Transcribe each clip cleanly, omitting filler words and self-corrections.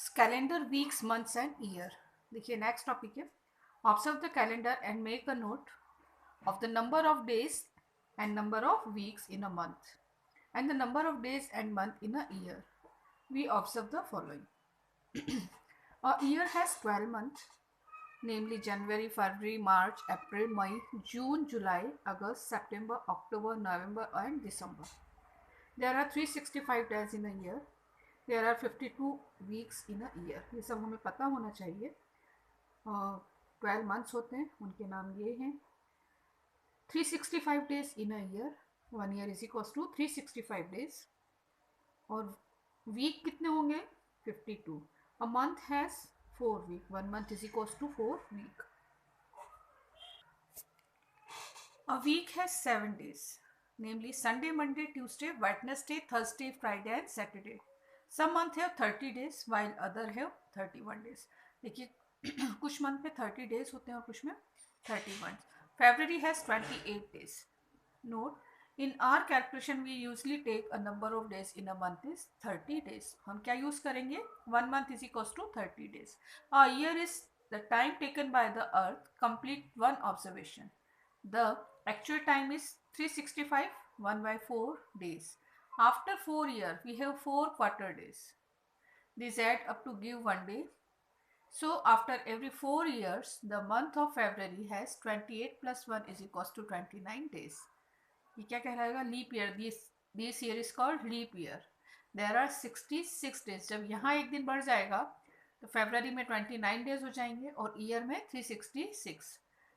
Calendar weeks months and year. देखिए next topic है observe the calendar and make a note of the number of days and number of weeks in a month and the number of days and month in a year. We observe the following. A year has 12 months, namely January, February, March, April, May, June, July, August, September, October, November and December. There are 365 days in a year. There are 52 weeks in a year. ये सब हमें पता होना चाहिए। 12 months होते हैं, उनके नाम ये हैं। 365 days in a year, 1 year is equals to 365 days। और वीक कितने होंगे? 52। A month has 4 week, 1 month is equals to 4 week। A week has 7 days, namely Sunday, Monday, Tuesday, Wednesday, Thursday, Friday and Saturday। Some month have 30 days while other have 31 days। देखिए कुछ month में 30 days होते हैं और कुछ में 31। February has 28 days। Note, in our calculation we usually take a number of days in a month is 30 days। हम क्या यूज करेंगे? 1 month is equals to 30 days। A year is the time taken by the earth complete one observation। The actual time is 365 1 by 4 days। After 4 years we have 4 quarter days। These add up to give 1 day। So after every 4 years the month of February has 28 plus 1 is equals to 29 days। ये क्या कहलाएगा? Leap year. This year is called leap year. There are 66 days. जब यहाँ एक दिन बढ़ जाएगा तो फरवरी में 29 डेज हो जाएंगे और ईयर में 366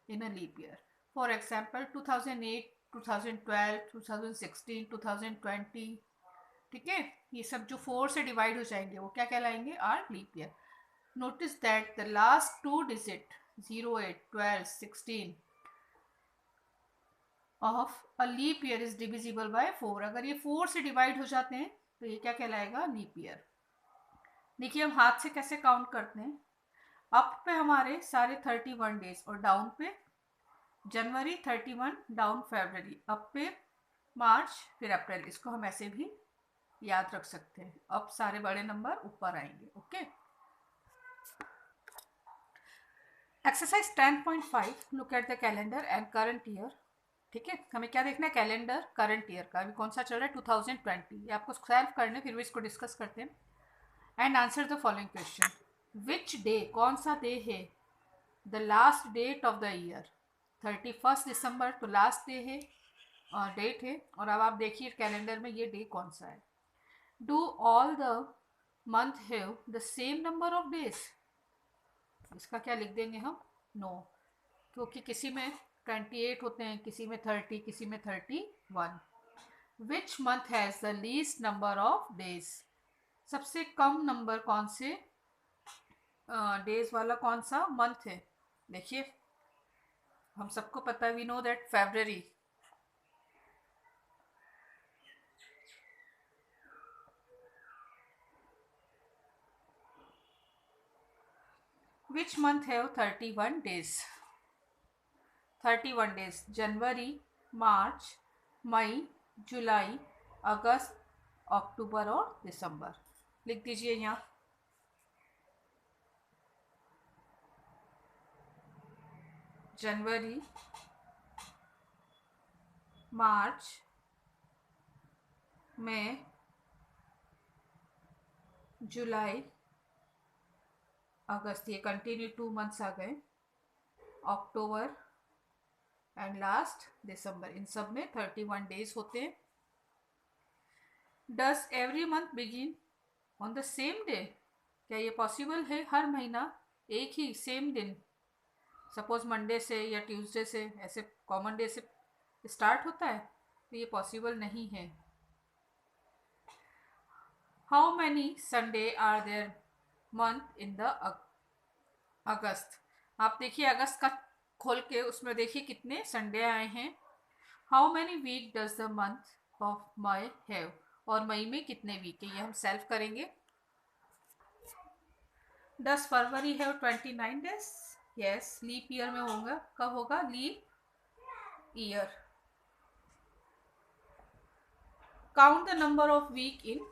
in a leap year. For example 2008, 2012, 2016, 2020, ठीक है, ये सब जो 4 से डिवाइड हो जाएंगे वो क्या कहलाएंगे? Are leap year. Notice that the last 2 digit 08, 12, 16 of a leap year is divisible by 4। अगर ये 4 से डिवाइड हो जाते हैं तो ये क्या कहलाएगा? Leap year. देखिए हम हाथ से कैसे काउंट करते हैं। अप पे हमारे सारे 31 डेज और डाउन पे जनवरी 31, डाउन फरवरी, अप पे मार्च, फिर अप्रैल। इसको हम ऐसे भी याद रख सकते हैं। अब सारे बड़े नंबर ऊपर आएंगे। Okay. Exercise 10.5, look at the calendar and current year. ठीक है, हमें क्या देखना है? कैलेंडर करंट ईयर का। अभी कौन सा चल रहा है? 2020। ये आपको सेल्फ करने, फिर भी इसको डिस्कस करते हैं। And answer the following question. Which day, कौन सा डे है the last date of the year? 31 दिसंबर तो लास्ट डे है, डेट है। और अब आप देखिए कैलेंडर में ये डे कौन सा है। Do all the month have the same number of days? इसका क्या लिख देंगे हम? नो, क्योंकि किसी में 28 होते हैं, किसी में 30, किसी में 31। Which month has the least number of days? सबसे कम नंबर कौन से डेज वाला कौन सा मंथ है? देखिए हम सबको पता है, we know that February. Which month have 31 days? 31 days जनवरी, मार्च, मई, जुलाई, अगस्त, अक्टूबर और दिसंबर। लिख दीजिए यहाँ। जनवरी, मार्च, मई, जुलाई, अगस्त, ये कंटिन्यू 2 मंथ्स आ गए। अक्टूबर एंड लास्ट दिसंबर। इन सब में 31 डेज होते हैं। Does every month begin on the same day? क्या ये पॉसिबल है हर महीना एक ही सेम दिन, सपोज मंडे से या ट्यूसडे से, ऐसे कॉमन डे से स्टार्ट होता है? तो ये पॉसिबल नहीं है। How many Sunday are there month in the August? आप देखिए अगस्त का खोल के उसमें देखिए कितने संडे आए हैं। How many week does the month of May have? और मई में कितने वीक है? ये हम सेल्फ करेंगे। Does February have 29 days? Yes, leap year में होगा। कब होगा? Leap year. Count the number of week in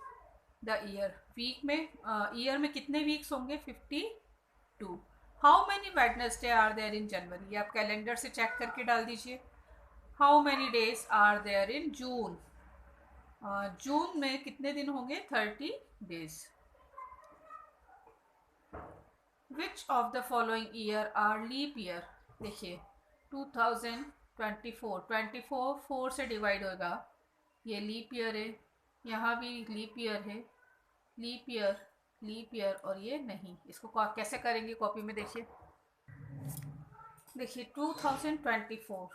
the year, week में ईयर में कितने वीक्स होंगे? 52। How many Wednesday are there in January? ये आप कैलेंडर से चेक करके डाल दीजिए। How many days are there in June? June में कितने दिन होंगे? 30 days. Which of the following year are leap year? देखिए 2024, 24 4 से डिवाइड होगा, ये लीप ईयर है, यहाँ भी लीप ईयर है, लीप ईयर, लीप ईयर, और ये नहीं। इसको कैसे करेंगे कॉपी में? देखिए 2024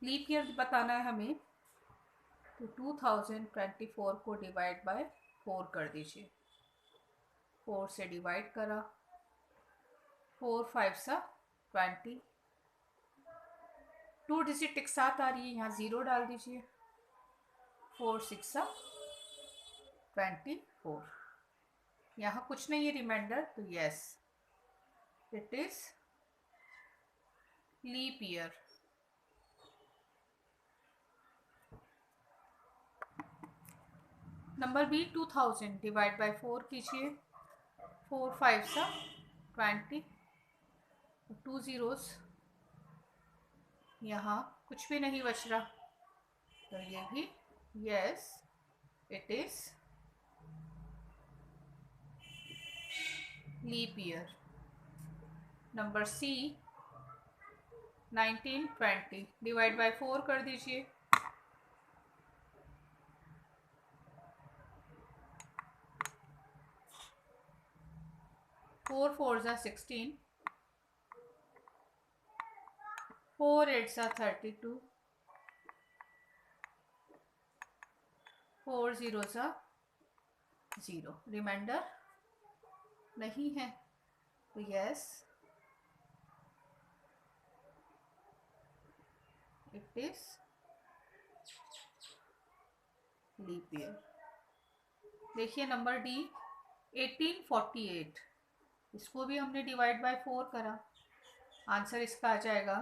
लीप ईयर बताना है हमें, तो 2024 को डिवाइड बाय 4 कर दीजिए। 4 से डिवाइड करा, 4 5 सा 20, 2 डिजिट एक साथ आ रही है, यहाँ 0 डाल दीजिए। 4 6 सा 24, यहाँ कुछ नहीं है रिमाइंडर, तो yes it is leap year. Number B 2000 divide by 4 कीजिए। 4 5 सा 20, 2 zeros, यहाँ कुछ भी नहीं बच रहा, तो ये भी yes it is leap year. Number C 1920 divide by 4 कर दीजिए। 4 4 ज़ा 16, 4 8 ज़ा 32, 4 0 ज़ा 0, रिमाइंडर नहीं है, तो yes it is leap year. देखिए नंबर डी 1848, इसको भी हमने डिवाइड बाय 4 करा, आंसर इसका आ जाएगा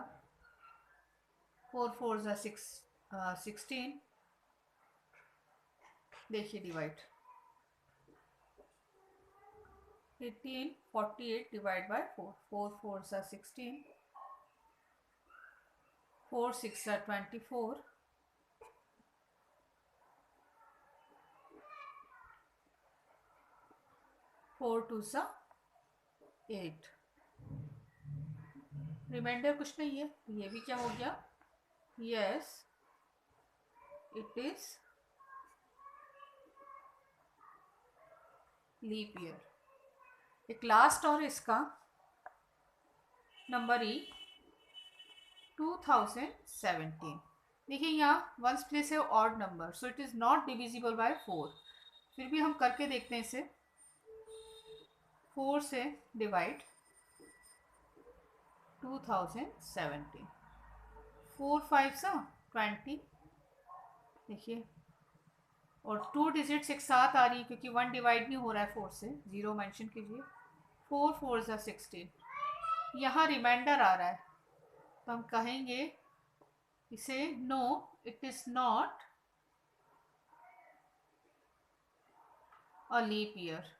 4 4 ज़ा 16, देखिए डिवाइड 1848 डिवाइड बाय 4, 4 4 ज़ा 16, 4 6 ज़ा 24, 4 2 ज़ा 8, रिमाइंडर कुछ नहीं है, ये भी क्या हो गया? Yes it is leap year. एक लास्ट और इसका, नंबर ई 2017, देखिए यहाँ वंस प्लेस है odd number, so it is not divisible by 4, फिर भी हम करके देखते हैं इसे। 4 से डिवाइड 2017, 4 5 सा 20, देखिए, और 2 डिजिट्स एक साथ आ रही है क्योंकि 1 डिवाइड नहीं हो रहा है 4 से, 0 मेंशन कीजिए। 4 4 ज़ा 16, यहाँ रिमाइंडर आ रहा है, तो हम कहेंगे इसे no it is not a leap year.